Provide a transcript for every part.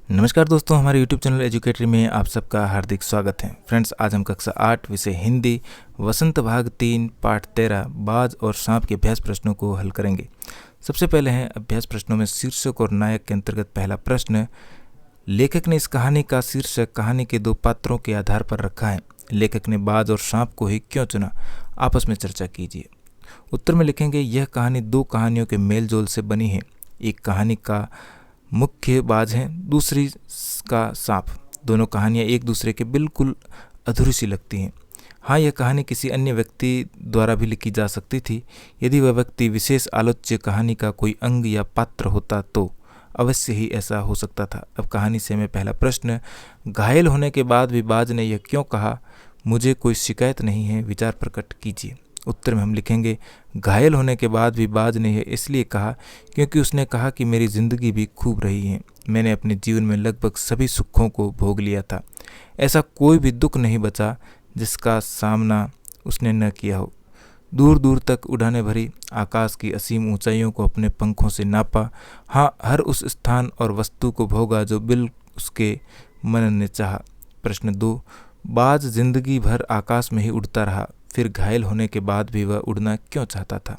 नमस्कार दोस्तों, हमारे YouTube चैनल एजुकेटरी में आप सबका हार्दिक स्वागत है। फ्रेंड्स, आज हम कक्षा 8 विषय हिंदी वसंत भाग 3 पाठ 13 बाज और सांप के अभ्यास प्रश्नों को हल करेंगे। सबसे पहले हैं अभ्यास प्रश्नों में शीर्षक और नायक के अंतर्गत पहला प्रश्न। लेखक ने इस कहानी का शीर्षक कहानी के दो पात्रों के आधार पर रखा है। लेखक ने बाज और सांप को ही क्यों चुना? आपस में चर्चा कीजिए। उत्तर में लिखेंगे, यह कहानी दो कहानियों के मेल जोल से बनी है। एक कहानी का मुख्य बाज है, दूसरी का सांप। दोनों कहानियाँ एक दूसरे के बिल्कुल अधूरी सी लगती हैं। हाँ, यह कहानी किसी अन्य व्यक्ति द्वारा भी लिखी जा सकती थी। यदि वह व्यक्ति विशेष आलोच्य कहानी का कोई अंग या पात्र होता तो अवश्य ही ऐसा हो सकता था। अब कहानी से मैं पहला प्रश्न। घायल होने के बाद भी बाज ने यह क्यों कहा, मुझे कोई शिकायत नहीं है, विचार प्रकट कीजिए। उत्तर में हम लिखेंगे, घायल होने के बाद भी बाज ने यह इसलिए कहा क्योंकि उसने कहा कि मेरी ज़िंदगी भी खूब रही है। मैंने अपने जीवन में लगभग सभी सुखों को भोग लिया था। ऐसा कोई भी दुख नहीं बचा जिसका सामना उसने न किया हो। दूर दूर तक उड़ाने भरी आकाश की असीम ऊंचाइयों को अपने पंखों से नापा। हाँ, हर उस स्थान और वस्तु को भोगा जो बिल उसके मन ने चाहा। प्रश्न 2। बाज जिंदगी भर आकाश में ही उड़ता रहा, फिर घायल होने के बाद भी वह उड़ना क्यों चाहता था?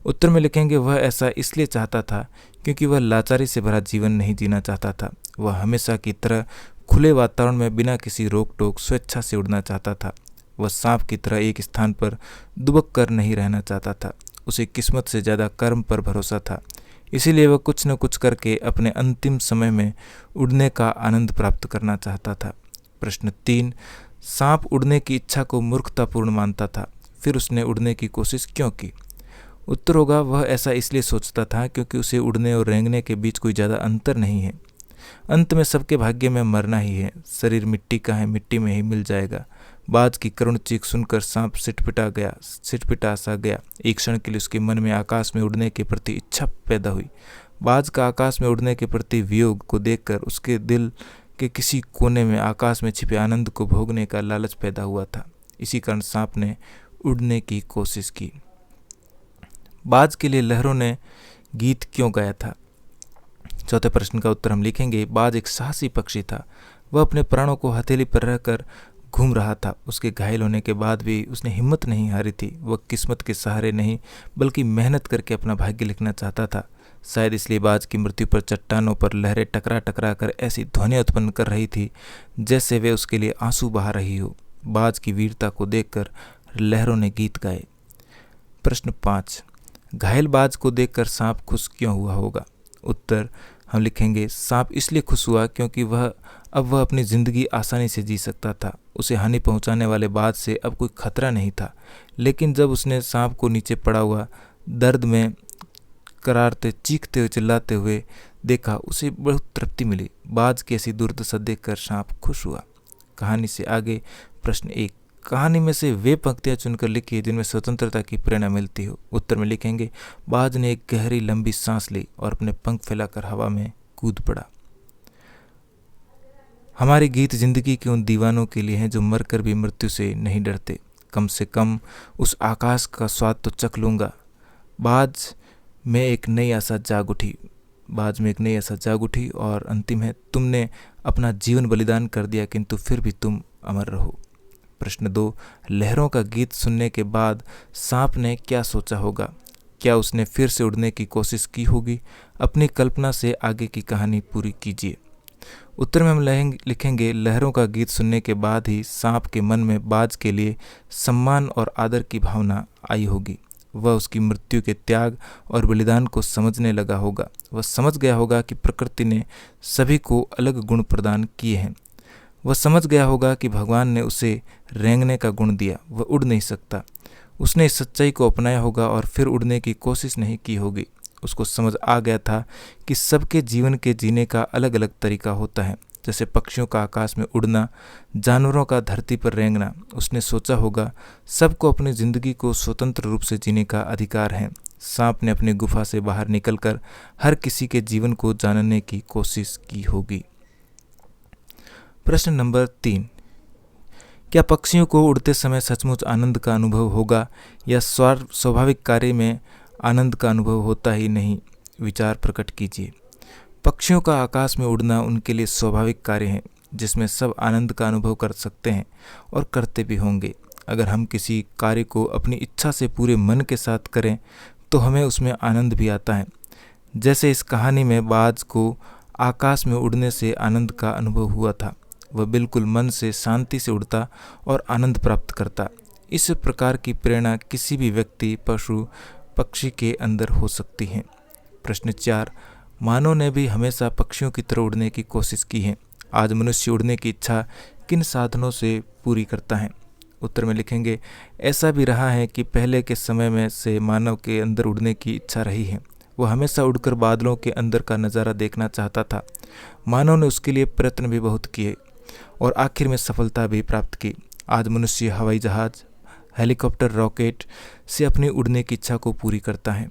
उत्तर में लिखेंगे, वह ऐसा इसलिए चाहता था क्योंकि वह लाचारी से भरा जीवन नहीं जीना चाहता था। वह हमेशा की तरह खुले वातावरण में बिना किसी रोक टोक स्वेच्छा से उड़ना चाहता था। वह सांप की तरह एक स्थान पर दुबक कर नहीं रहना चाहता था। उसे किस्मत से ज़्यादा कर्म पर भरोसा था। इसीलिए वह कुछ न कुछ करके अपने अंतिम समय में उड़ने का आनंद प्राप्त करना चाहता था। प्रश्न 3। सांप उड़ने की इच्छा को मूर्खतापूर्ण मानता था, फिर उसने उड़ने की कोशिश क्यों की? उत्तर होगा, वह ऐसा इसलिए सोचता था क्योंकि उसे उड़ने और रेंगने के बीच कोई ज़्यादा अंतर नहीं है। अंत में सबके भाग्य में मरना ही है। शरीर मिट्टी का है, मिट्टी में ही मिल जाएगा। बाज की करुण चीख सुनकर सांप सिटपिटा सा गया। एक क्षण के लिए उसके मन में आकाश में उड़ने के प्रति इच्छा पैदा हुई। बाज का आकाश में उड़ने के प्रति वियोग को देखकर उसके दिल के किसी कोने में आकाश में छिपे आनंद को भोगने का लालच पैदा हुआ था। इसी कारण सांप ने उड़ने की कोशिश की। बाज के लिए लहरों ने गीत क्यों गाया था? चौथे प्रश्न का उत्तर हम लिखेंगे, बाज एक साहसी पक्षी था। वह अपने प्राणों को हथेली पर रहकर घूम रहा था। उसके घायल होने के बाद भी उसने हिम्मत नहीं हारी थी। वह किस्मत के सहारे नहीं बल्कि मेहनत करके अपना भाग्य लिखना चाहता था। शायद इसलिए बाज की मृत्यु पर चट्टानों पर लहरें टकरा टकरा कर ऐसी ध्वनि उत्पन्न कर रही थी जैसे वे उसके लिए आंसू बहा रही हो। बाज की वीरता को देखकर लहरों ने गीत गाए। प्रश्न 5। घायल बाज को देखकर सांप खुश क्यों हुआ होगा? उत्तर हम लिखेंगे, सांप इसलिए खुश हुआ क्योंकि अब वह अपनी ज़िंदगी आसानी से जी सकता था। उसे हानि पहुंचाने वाले बाज से अब कोई खतरा नहीं था। लेकिन जब उसने सांप को नीचे पड़ा हुआ दर्द में करारते चीखते हुए चिल्लाते हुए देखा, उसे बहुत तृप्ति मिली। बाज की ऐसी दुर्दशा देखकर सांप खुश हुआ। कहानी से आगे। प्रश्न 1। कहानी में से वे पंक्तियां चुनकर लिखिए जिनमें स्वतंत्रता की प्रेरणा मिलती हो। उत्तर में लिखेंगे, बाज ने एक गहरी लंबी सांस ली और अपने पंख फैलाकर हवा में कूद पड़ा। हमारे गीत जिंदगी के उन दीवानों के लिए हैं जो मरकर भी मृत्यु से नहीं डरते। कम से कम उस आकाश का स्वाद तो चख लूंगा। बाज में एक नई आशा जाग उठी और अंतिम है, तुमने अपना जीवन बलिदान कर दिया किंतु फिर भी तुम अमर रहो। प्रश्न 2। लहरों का गीत सुनने के बाद सांप ने क्या सोचा होगा? क्या उसने फिर से उड़ने की कोशिश की होगी? अपनी कल्पना से आगे की कहानी पूरी कीजिए। उत्तर में हम लिखेंगे, लहरों का गीत सुनने के बाद ही सांप के मन में बाज के लिए सम्मान और आदर की भावना आई होगी। वह उसकी मृत्यु के त्याग और बलिदान को समझने लगा होगा। वह समझ गया होगा कि प्रकृति ने सभी को अलग गुण प्रदान किए हैं। वह समझ गया होगा कि भगवान ने उसे रेंगने का गुण दिया। वह उड़ नहीं सकता। उसने इस सच्चाई को अपनाया होगा और फिर उड़ने की कोशिश नहीं की होगी। उसको समझ आ गया था कि सबके जीवन के जीने का अलग अलग तरीका होता है। जैसे पक्षियों का आकाश में उड़ना, जानवरों का धरती पर रेंगना। उसने सोचा होगा, सबको अपनी ज़िंदगी को स्वतंत्र रूप से जीने का अधिकार है। सांप ने अपनी गुफा से बाहर निकलकर हर किसी के जीवन को जानने की कोशिश की होगी। प्रश्न नंबर 3। क्या पक्षियों को उड़ते समय सचमुच आनंद का अनुभव होगा या स्वाभाविक कार्य में आनंद का अनुभव होता ही नहीं? विचार प्रकट कीजिए। पक्षियों का आकाश में उड़ना उनके लिए स्वाभाविक कार्य है जिसमें सब आनंद का अनुभव कर सकते हैं और करते भी होंगे। अगर हम किसी कार्य को अपनी इच्छा से पूरे मन के साथ करें तो हमें उसमें आनंद भी आता है। जैसे इस कहानी में बाज को आकाश में उड़ने से आनंद का अनुभव हुआ था। वह बिल्कुल मन से शांति से उड़ता और आनंद प्राप्त करता। इस प्रकार की प्रेरणा किसी भी व्यक्ति, पशु, पक्षी के अंदर हो सकती है। प्रश्न 4, मानव ने भी हमेशा पक्षियों की तरह उड़ने की कोशिश की है। आज मनुष्य उड़ने की इच्छा किन साधनों से पूरी करता है? उत्तर में लिखेंगे, ऐसा भी रहा है कि पहले के समय में से मानव के अंदर उड़ने की इच्छा रही है। वह हमेशा उड़कर बादलों के अंदर का नज़ारा देखना चाहता था। मानव ने उसके लिए प्रयत्न भी बहुत किए और आखिर में सफलता भी प्राप्त की। आज मनुष्य हवाई जहाज, हेलीकॉप्टर, रॉकेट से अपनी उड़ने की इच्छा को पूरी करता है।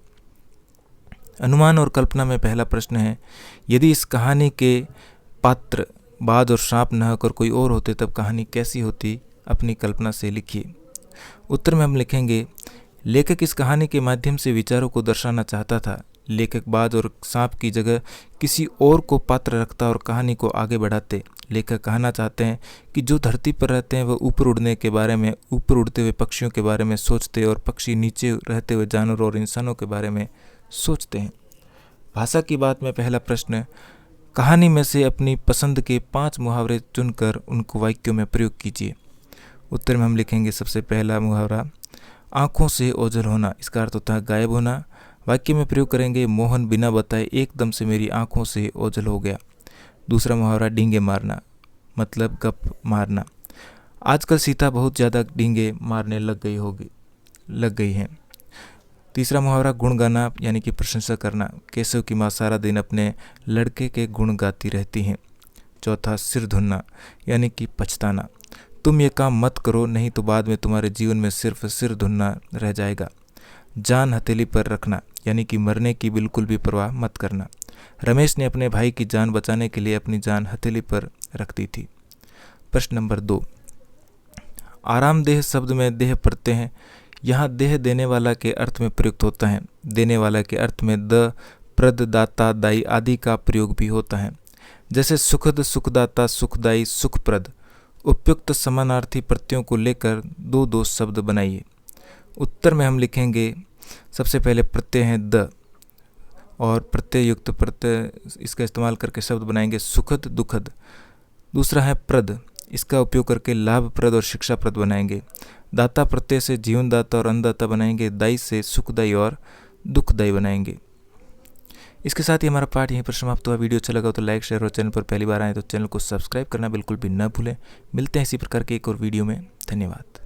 अनुमान और कल्पना में पहला प्रश्न है, यदि इस कहानी के पात्र बाज और सांप न होकर कोई और होते तब कहानी कैसी होती? अपनी कल्पना से लिखिए। उत्तर में हम लिखेंगे, लेखक इस कहानी के माध्यम से विचारों को दर्शाना चाहता था। लेखक बाज और सांप की जगह किसी और को पात्र रखता और कहानी को आगे बढ़ाते। लेखक कहना चाहते हैं कि जो धरती पर रहते हैं वह ऊपर उड़ने के बारे में, ऊपर उड़ते हुए पक्षियों के बारे में सोचते और पक्षी नीचे रहते हुए जानवरों और इंसानों के बारे में सोचते हैं। भाषा की बात में पहला प्रश्न, कहानी में से अपनी पसंद के 5 मुहावरे चुनकर उनको वाक्यों में प्रयोग कीजिए। उत्तर में हम लिखेंगे सबसे पहला मुहावरा, आँखों से ओझल होना। इसका अर्थ होता है गायब होना। वाक्य में प्रयोग करेंगे, मोहन बिना बताए एकदम से मेरी आँखों से ओझल हो गया। दूसरा मुहावरा, डींगे मारना, मतलब गप मारना। आजकल सीता बहुत ज़्यादा डींगे मारने लग गई हैं। तीसरा मुहावरा, गुण गाना, यानी कि प्रशंसा करना। केशव की माँ सारा दिन अपने लड़के के गुण गाती रहती हैं। चौथा, सिर धुनना, यानी कि पछताना। तुम ये काम मत करो, नहीं तो बाद में तुम्हारे जीवन में सिर्फ सिर धुनना रह जाएगा। जान हथेली पर रखना, यानी कि मरने की बिल्कुल भी परवाह मत करना। रमेश ने अपने भाई की जान बचाने के लिए अपनी जान हथेली पर रख दी थी। प्रश्न नंबर 2, आरामदेह शब्द में देह प्रत्यय है। यहाँ देह देने वाला के अर्थ में प्रयुक्त होता है। देने वाला के अर्थ में द, प्रद, दाता, दाई आदि का प्रयोग भी होता है। जैसे सुखद, सुखदाता, सुखदाई, सुखप्रद। उपयुक्त समानार्थी प्रत्ययों को लेकर 2 शब्द बनाइए। उत्तर में हम लिखेंगे, सबसे पहले प्रत्यय है द और प्रत्यय युक्त प्रत्यय, इसका इस्तेमाल करके शब्द बनाएंगे सुखद, दुखद। दूसरा है प्रद, इसका उपयोग करके लाभप्रद और शिक्षाप्रद बनाएंगे। दाता प्रत्यय से जीवनदाता और अन्नदाता बनाएंगे। दाई से सुखदाई और दुखदाई बनाएंगे। इसके साथ ही हमारा पाठ यहीं पर समाप्त हुआ। वीडियो अच्छा लगा तो लाइक, शेयर और चैनल पर पहली बार आए तो चैनल को सब्सक्राइब करना बिल्कुल भी न भूलें। मिलते हैं इसी प्रकार के एक और वीडियो में। धन्यवाद।